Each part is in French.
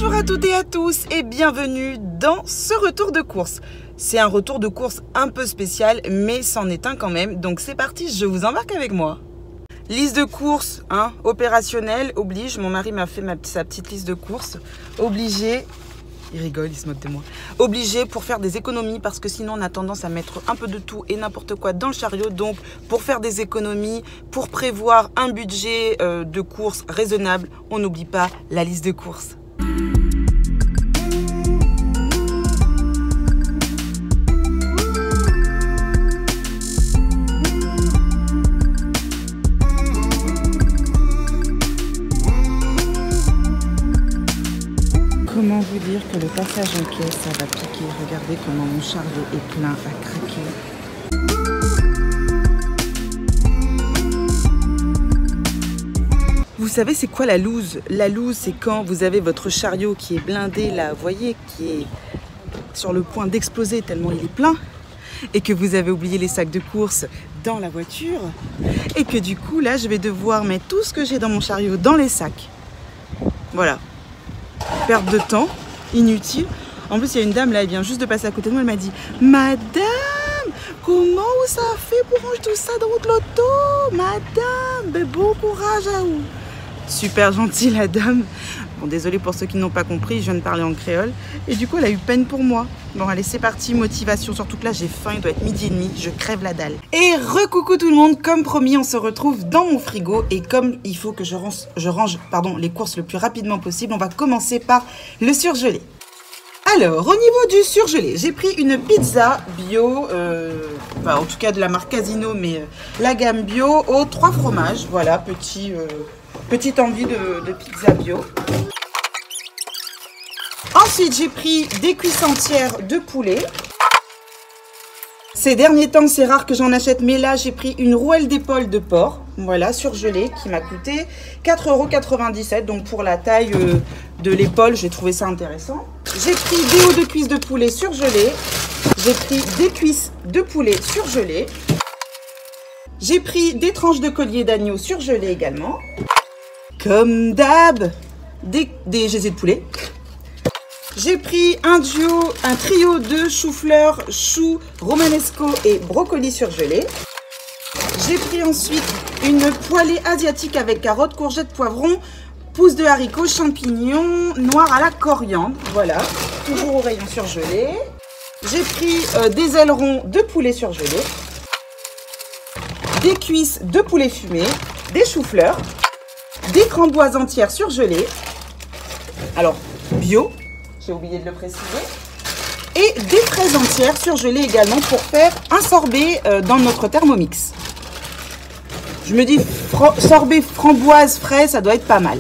Bonjour à toutes et à tous et bienvenue dans ce retour de course. C'est un retour de course un peu spécial, mais c'en est un quand même. Donc c'est parti, je vous embarque avec moi. Liste de courses, opérationnelle, oblige. Mon mari m'a fait sa petite liste de courses. Obligé, il rigole, il se moque de moi. Obligé pour faire des économies parce que sinon on a tendance à mettre un peu de tout et n'importe quoi dans le chariot. Donc pour faire des économies, pour prévoir un budget de courses raisonnable, on n'oublie pas la liste de courses. Comment vous dire que le passage en caisse, ça va piquer. Regardez comment mon chariot est plein à craquer. Vous savez c'est quoi la loose? La loose, c'est quand vous avez votre chariot qui est blindé là, vous voyez, qui est sur le point d'exploser tellement il est plein, et que vous avez oublié les sacs de course dans la voiture, et que du coup là je vais devoir mettre tout ce que j'ai dans mon chariot dans les sacs. Voilà. Perte de temps, inutile. En plus, il y a une dame là, elle vient juste de passer à côté de moi, elle m'a dit « Madame, comment ça fait pour ranger tout ça dans votre loto? Madame, ben bon courage à vous !» Super gentille la dame. Bon, désolée pour ceux qui n'ont pas compris, je viens de parler en créole. Et du coup, elle a eu peine pour moi. Bon, allez, c'est parti, motivation. Surtout que là, j'ai faim, il doit être 12h30, je crève la dalle. Et recoucou tout le monde, comme promis, on se retrouve dans mon frigo. Et comme il faut que je range les courses le plus rapidement possible, on va commencer par le surgelé. Alors, au niveau du surgelé, j'ai pris une pizza bio, en tout cas de la marque Casino, mais la gamme bio aux 3 fromages. Voilà, petite envie de pizza bio. Ensuite, j'ai pris des cuisses entières de poulet. Ces derniers temps, c'est rare que j'en achète, mais là, j'ai pris une rouelle d'épaule de porc, voilà, surgelée, qui m'a coûté 4,97 €. Donc, pour la taille de l'épaule, j'ai trouvé ça intéressant. J'ai pris des hauts de cuisse de poulet surgelés. J'ai pris des cuisses de poulet surgelées. J'ai pris des tranches de collier d'agneau surgelées également. Comme d'hab, des geysers de poulet. J'ai pris un trio de chou-fleur, choux, romanesco et brocoli surgelés. J'ai pris ensuite une poêlée asiatique avec carottes, courgettes, poivrons, pousses de haricots, champignons, noirs à la coriandre. Voilà, toujours au rayon surgelé. J'ai pris des ailerons de poulet surgelés, des cuisses de poulet fumé, des choux-fleurs, des framboises entières surgelées, alors bio, j'ai oublié de le préciser, et des fraises entières surgelées également pour faire un sorbet dans notre Thermomix. Je me dis sorbet framboise fraise, ça doit être pas mal.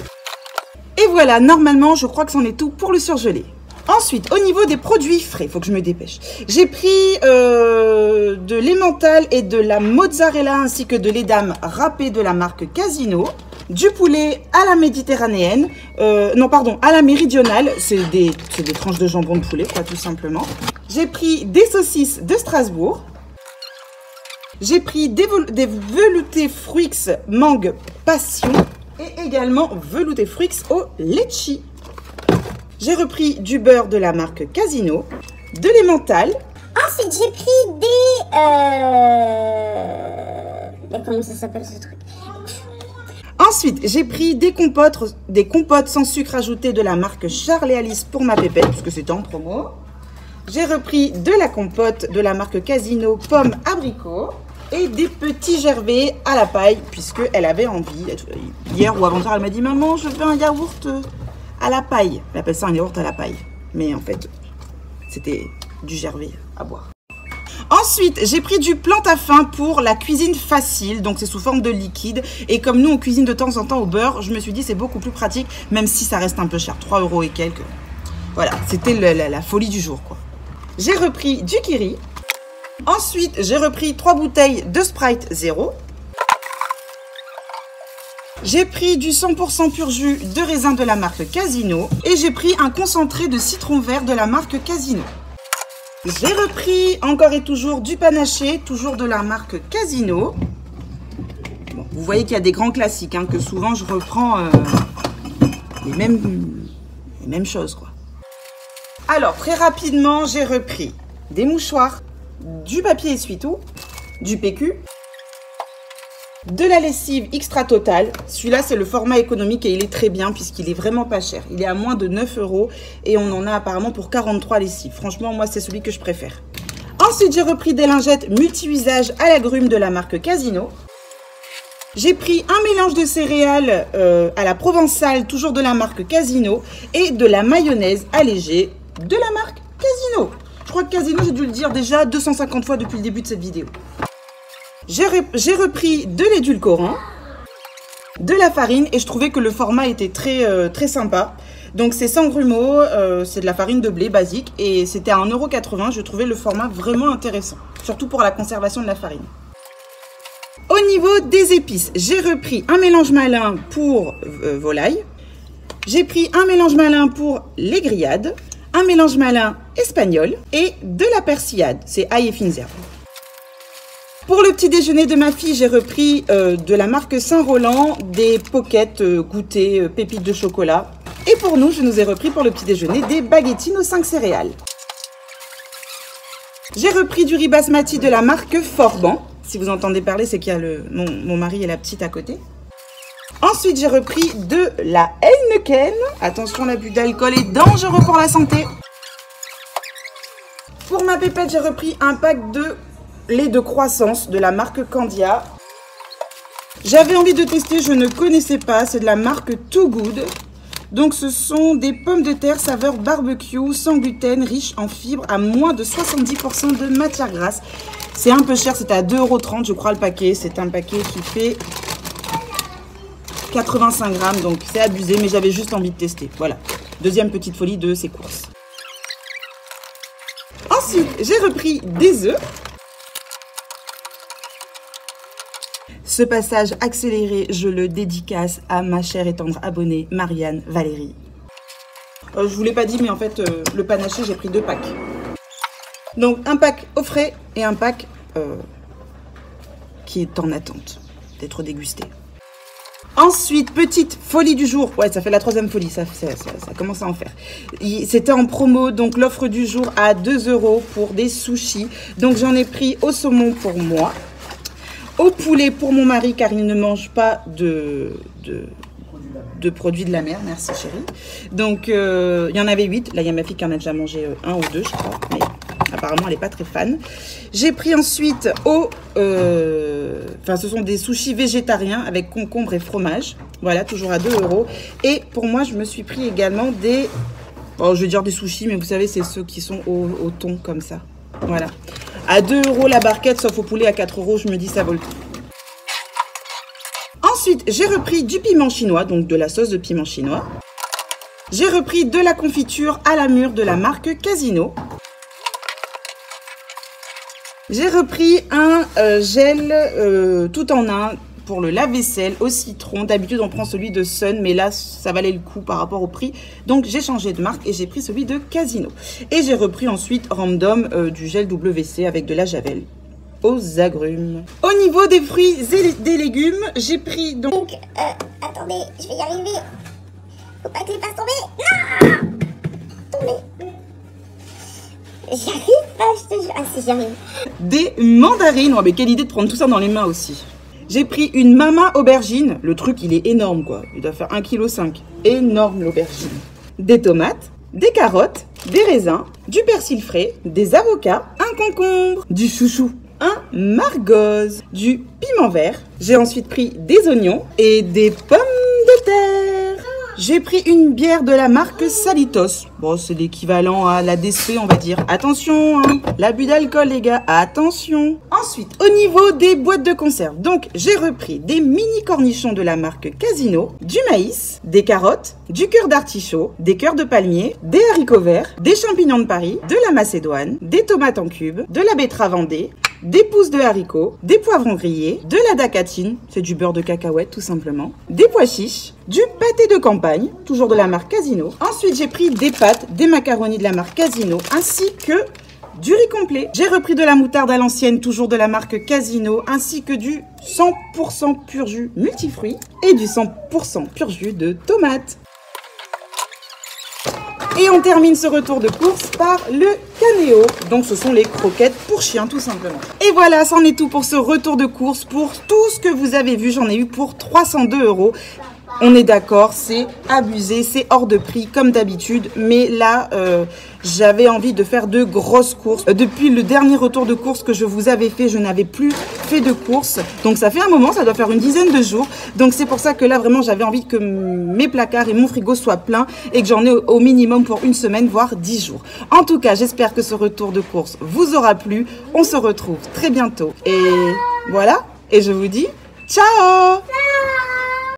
Et voilà, normalement je crois que c'en est tout pour le surgelé. Ensuite, au niveau des produits frais, il faut que je me dépêche. J'ai pris de l'emmental et de la mozzarella ainsi que de l'édame râpée de la marque Casino. Du poulet à la méditerranéenne, à la méridionale, c'est des tranches de jambon de poulet, quoi, tout simplement. J'ai pris des saucisses de Strasbourg. J'ai pris des veloutés fruits mangue passion et également veloutés fruits au litchi. J'ai repris du beurre de la marque Casino, de l'emmental. Ensuite, j'ai pris comment ça s'appelle ce truc? Ensuite, j'ai pris des compotes sans sucre ajouté de la marque Charles et Alice pour ma pépette, puisque c'était en promo. J'ai repris de la compote de la marque Casino, pommes abricot, et des petits gervais à la paille, puisqu'elle avait envie. Hier ou avant-hier, elle m'a dit « Maman, je veux un yaourt à la paille ». Elle appelle ça un yaourt à la paille. Mais en fait, c'était du gervais à boire. Ensuite, j'ai pris du Plantafin pour la cuisine facile, donc c'est sous forme de liquide. Et comme nous, on cuisine de temps en temps au beurre, je me suis dit c'est beaucoup plus pratique, même si ça reste un peu cher, 3 € et quelques. Voilà, c'était la folie du jour, quoi. J'ai repris du Kiri. Ensuite, j'ai repris 3 bouteilles de Sprite 0. J'ai pris du 100% pur jus de raisin de la marque Casino. Et j'ai pris un concentré de citron vert de la marque Casino. J'ai repris encore et toujours du panaché, toujours de la marque Casino. Bon, vous voyez qu'il y a des grands classiques, que souvent je reprends les mêmes Même chose, quoi. Alors, très rapidement, j'ai repris des mouchoirs, du papier essuie-tout, du PQ, de la lessive extra totale. Celui-là, c'est le format économique et il est très bien puisqu'il est vraiment pas cher. Il est à moins de 9 € et on en a apparemment pour 43 lessives. Franchement, moi, c'est celui que je préfère. Ensuite, j'ai repris des lingettes multi-usages à l'agrumes de la marque Casino. J'ai pris un mélange de céréales à la provençale, toujours de la marque Casino, et de la mayonnaise allégée de la marque Casino. Je crois que Casino, j'ai dû le dire déjà 250 fois depuis le début de cette vidéo. J'ai repris de l'édulcorant, de la farine et je trouvais que le format était très sympa. Donc c'est sans grumeaux, c'est de la farine de blé basique et c'était à 1,80 €. Je trouvais le format vraiment intéressant, surtout pour la conservation de la farine. Au niveau des épices, j'ai repris un mélange malin pour volaille. J'ai pris un mélange malin pour les grillades, un mélange malin espagnol et de la persillade, c'est ail et fines herbes. Pour le petit déjeuner de ma fille, j'ai repris de la marque Saint-Roland des pockets goûter pépites de chocolat. Et pour nous, je nous ai repris pour le petit déjeuner des baguettines aux 5 céréales. J'ai repris du riz basmati de la marque Forban. Si vous entendez parler, c'est qu'il y a mon mari et la petite à côté. Ensuite, j'ai repris de la Heineken. Attention, l'abus d'alcool est dangereux pour la santé. Pour ma pépette, j'ai repris un pack de lait de croissance de la marque Candia. J'avais envie de tester, je ne connaissais pas, c'est de la marque Too Good. Donc ce sont des pommes de terre saveur barbecue, sans gluten, riches en fibres, à moins de 70% de matière grasse. C'est un peu cher, c'est à 2,30 € je crois le paquet. C'est un paquet qui fait 85 grammes, donc c'est abusé, mais j'avais juste envie de tester. Voilà, deuxième petite folie de ces courses. Ensuite, j'ai repris des œufs. Ce passage accéléré, je le dédicace à ma chère et tendre abonnée Marianne Valérie. Je vous l'ai pas dit, mais en fait, le panaché, j'ai pris 2 packs. Donc, un pack au frais et un pack qui est en attente d'être dégusté. Ensuite, petite folie du jour. Ouais, ça fait la 3e folie, ça commence à en faire. C'était en promo, donc l'offre du jour à 2 € pour des sushis. Donc, j'en ai pris au saumon pour moi. Au poulet pour mon mari car il ne mange pas de produits de la mer, merci chérie. Donc il y en avait 8, là il y a ma fille qui en a déjà mangé 1 ou 2 je crois, mais apparemment elle n'est pas très fan. J'ai pris ensuite ce sont des sushis végétariens avec concombre et fromage, voilà, toujours à 2 €. Et pour moi je me suis pris également des, je vais dire des sushis, mais vous savez c'est ceux qui sont au thon comme ça, voilà. À 2 € la barquette, sauf au poulet à 4 €, je me dis ça vaut le coup. Ensuite, j'ai repris du piment chinois, donc de la sauce de piment chinois. J'ai repris de la confiture à la mûre de la marque Casino. J'ai repris un gel tout en un pour le lave-vaisselle au citron. D'habitude, on prend celui de Sun, mais là, ça valait le coup par rapport au prix. Donc, j'ai changé de marque et j'ai pris celui de Casino. Et j'ai repris ensuite random du gel WC avec de la javel aux agrumes. Au niveau des fruits et des légumes, j'ai pris donc... attendez, je vais y arriver. Faut pas que les fasse tomber. Non, tomber. J'y arrive pas, je te jure. Ah si, j'y arrive. Des mandarines. Oh, mais quelle idée de prendre tout ça dans les mains aussi. J'ai pris une mama aubergine. Le truc, il est énorme, quoi. Il doit faire 1,5 kg. Énorme, l'aubergine. Des tomates, des carottes, des raisins, du persil frais, des avocats, un concombre, du chouchou, un margoze, du piment vert. J'ai ensuite pris des oignons et des pommes de terre. J'ai pris une bière de la marque Salitos. Bon, c'est l'équivalent à la DSP, on va dire. Attention, hein, l'abus d'alcool, les gars, attention. Ensuite, au niveau des boîtes de conserve, donc j'ai repris des mini cornichons de la marque Casino, du maïs, des carottes, du cœur d'artichaut, des cœurs de palmier, des haricots verts, des champignons de Paris, de la macédoine, des tomates en cubes, de la betterave vendée, des pousses de haricots, des poivrons grillés, de la dacatine, c'est du beurre de cacahuète tout simplement, des pois chiches, du pâté de campagne, toujours de la marque Casino. Ensuite, j'ai pris des pâtes, des macaronis de la marque Casino, ainsi que du riz complet. J'ai repris de la moutarde à l'ancienne, toujours de la marque Casino, ainsi que du 100% pur jus multifruits et du 100% pur jus de tomates. Et on termine ce retour de course par le Canéo. Donc ce sont les croquettes pour chiens tout simplement. Et voilà, c'en est tout pour ce retour de course. Pour tout ce que vous avez vu, j'en ai eu pour 302 €. On est d'accord, c'est abusé, c'est hors de prix comme d'habitude. Mais là, j'avais envie de faire de grosses courses. Depuis le dernier retour de course que je vous avais fait, je n'avais plus fait de courses. Donc ça fait un moment, ça doit faire une dizaine de jours. Donc c'est pour ça que là, vraiment, j'avais envie que mes placards et mon frigo soient pleins et que j'en ai au minimum pour une semaine, voire 10 jours. En tout cas, j'espère que ce retour de course vous aura plu. On se retrouve très bientôt. Et voilà, et je vous dis ciao!